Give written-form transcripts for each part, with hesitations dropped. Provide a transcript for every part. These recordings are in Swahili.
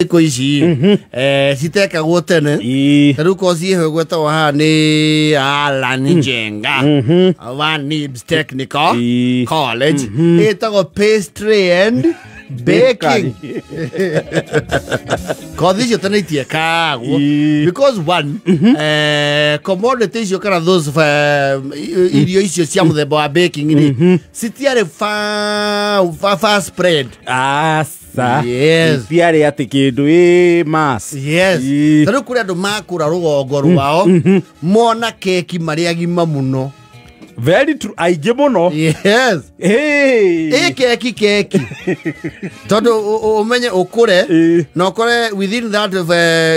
Koishi siteka gotene taruko sihe gweta wa ni Alan Jenga wa Nibs Technical College itago pastry and baking cause you tana itieka because one commodities you kind of those irio isio cia muthemba wa baking ni sitiare fast spread yes tiare ati kindu mass yes tano kuri andu makura rugongo rwao mona keki mari agima muno very true aige muno yes keki todo umenye ukure no kore within that of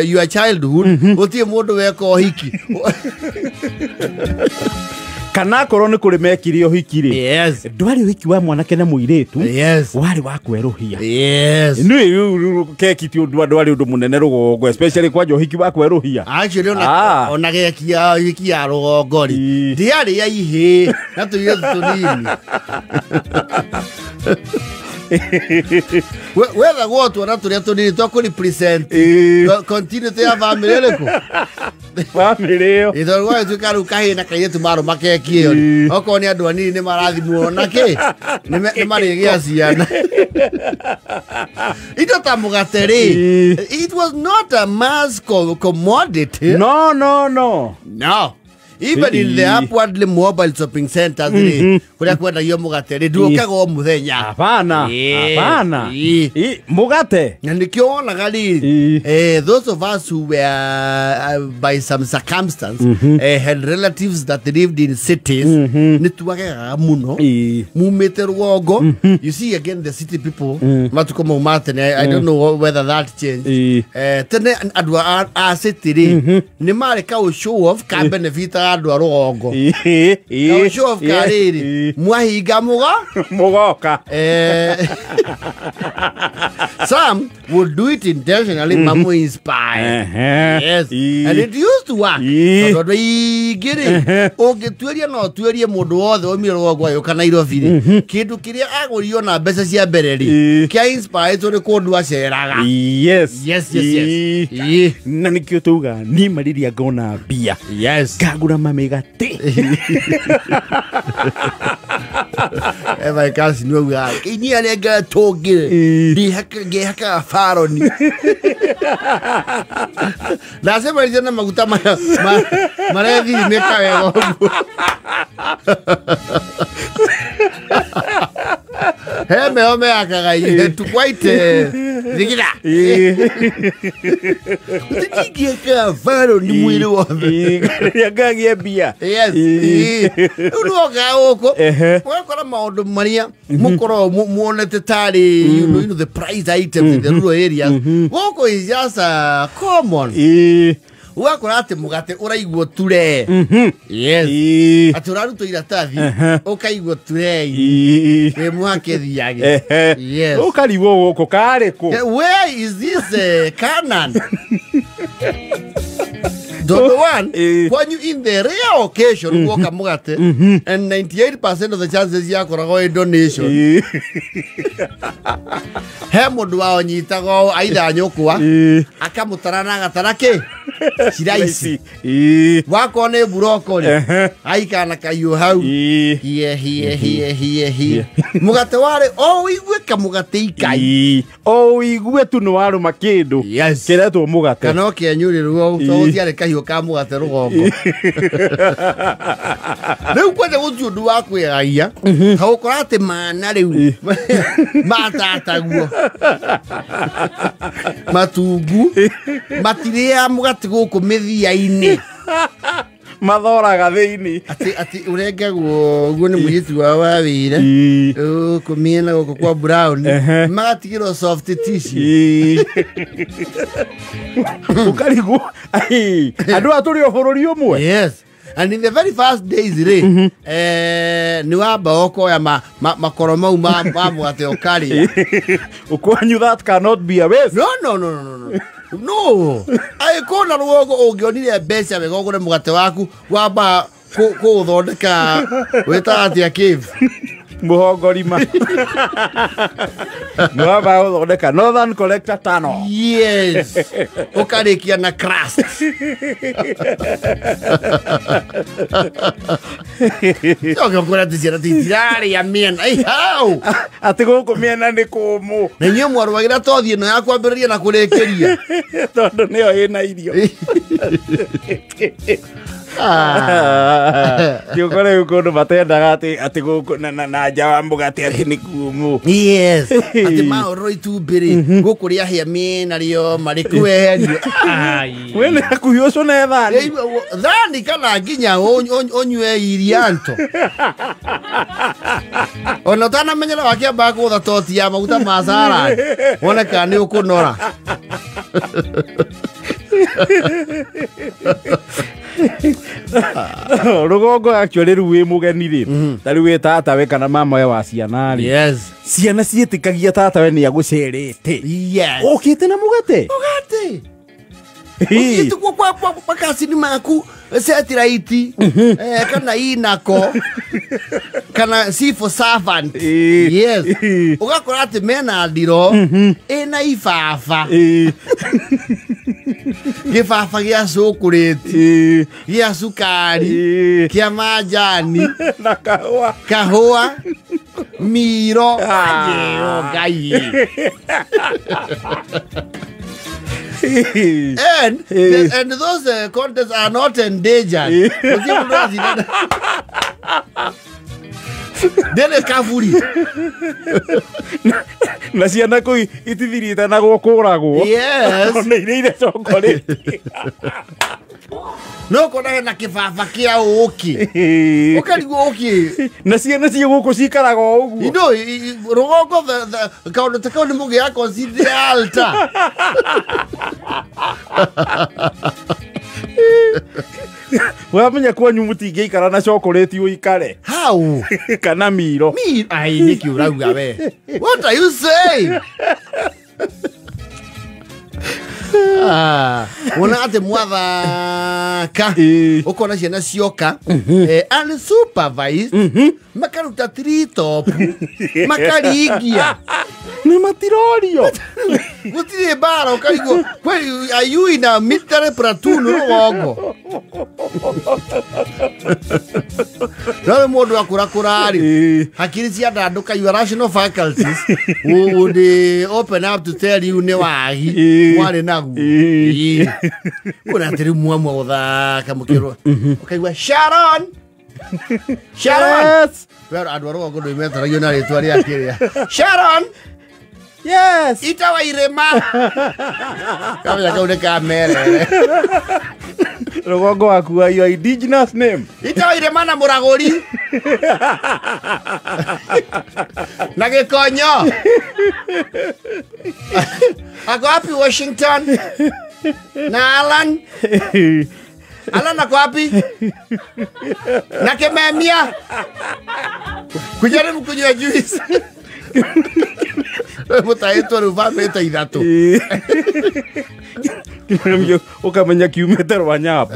your childhood utie mundu weko hiki kana korwo ni kuri mekire uhikire yes ndwari uhiki wa mwanake na muiretu yes wari wa kweruhia yes ni keki ti ndwari undu munene rugongo especially kwa uhiki wa kweruhia actually ona keki ya uhiki ya rugongo ri ndiari ya ihe na tuyo tunini whether what or not to need to represent continue to have family family ito wa tu karu kai na kai tu maro makeki yo oko ni andu anini ni marathi muona ke ni mari gia ciana ito tamugateri it was not a mass commodity no even in the upwardly mobile shopping centers kuria kwenda yo mugateri ndukaga muthenya hapana mugate na nikiona gali those of us who were by some circumstance had relatives that lived in cities nituaga muno mumete rugongo you see again the city people matuko mumate I don't know whether that changed tene adwa a city ni mare ka show off ka benefit adwa rugongo ka show off kariri mwahiga mugoka some would do it intentionally mamu inspire yes and it used to work so do get it ogetueria no tuerie mundu wothe omire rugongo yo kana Nairobi kindu kiria agurio na mbeca cia bereri kia inspire to kundu aceraga yes na nikio tuga ni mariria ngona bia yes ngagura mamigate eva kasi no ga kini ale ga togire di haka faroni na se mari na maguta marevi meka heme ome akagai tu quite digida digia ka faroni mwili wa gagia bia yes uno ga oko wakora maundu maria mukoro muonete tari you know the price items in the rural areas woko is just common wakora ati mugate uraigwo ture yes ati uraruto iratathi ukaigwo ture e mwake thiage yes ukariwo goko kareko where is this Canaan Number one, when you in the rare occasion walk a mugate, and 98% of the chances you are going to donation. Hemodu wa onyitago aidha nyokwa akamutarana gatarake shiraisi wako ne buroko aika na kayo hau here mugate wale igwe ka mugate ikai igwe tu no waru makindu kiretwo mugate kana kianyuri rugo to tiare kayo ka mugate rugongo riu kwenda gutundu wa kwigaia ta ukorate mana riu matataguo matungu matiria mugate guku mithia-ini mathoraga thiini ati urengagwo guo ni muyitu wa wawira kumiena guku kwa brown magatigirwo soft tissue ukarigu andu aturi bururi umwe yes and in the very first days ni wamba okoya makoro mau ma mugate okari ukwanyu that cannot be a waste no ai kona rugo ungionire mbeca wega ugure mugate waku wamba kuthondeka weta atia cave muhongorima no ba uthondeka northern collector tano yes ukarikia na crust Joga ngora tizira titirari ya miena ai hau ati guku miena ni kumu na nyo mwarwagira tothie no yakwambiriria na kurekeria tondu niyo ina irio Tiukore ukundu matendaga ati guku na jawa mbuga ati ni kumu yes ati maoro itumbiri guku ria hia miena rio marikueherio ai wene akuyoso na thani thani kana nginya onywe irianto ona tana menyera wakiamba gutha toti ya maguta ma sara wona kana ni ukunora rugongo actually ruwe mugeni ri tari we tata we kana mama we wa ciana ri yes ciana cietikagia tata we ni agucerete yes okite na mugate Ukitu kwa kasini maku setiraiti kana inako kana sifo servant yes ugakora ati mena ndiro ina ifafa gifafa gia cukuriti gia sukari kia majani na kahua miro ajeo gai and those contests are not endangered. Dele kavuri. Na ciana ko itithirita na gukuragwo. Yes. Na ire chocolate. No kona na kifafa kia uki. Ukarigo uki. Na ciana cie guku cikaraga uguo. You know, rogo the kaundu takaundu mugi ya consider altar. Wamenya kwanyu mutingeikara na chocolate uikare. How? Kana miro. Me, ai niki urauga we. What are you saying? Wona ate mwathaka ukona ciana cioka unsupervised makaruta tritop makarigia na matirorio gutire bara ukarigo kweli ayu ina military platoon rugongo no mundu akurakurari hakiri cia ndanduka your rational faculties would open up to tell you ne wagi mwari nagu kuna tiri mwamwa uthaka mukiro ukaigwa Sharon Yes. Pero adwaro go do metara yona ritwa ria kiria Sharon. Yes. Itawa irema. Kama kaune kamera. Rugongo waku wa your indigenous name. Itawa irema na muragori. Na gikonyo. Ako wapi Washington? Na Alan. Alan ako wapi? Na Kememia. Kujaribu kunywa juice. Mutaitwa ruvame ita ithatu. Ukamenya kiumete rwa nyapo.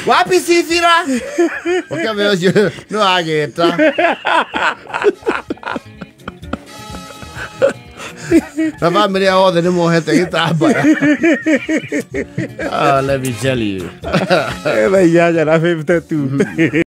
Wapi Sifira? Ukamenya no ageta. Na family othe ni mohete gitambaya. Let me tell you. Ela ya na 52.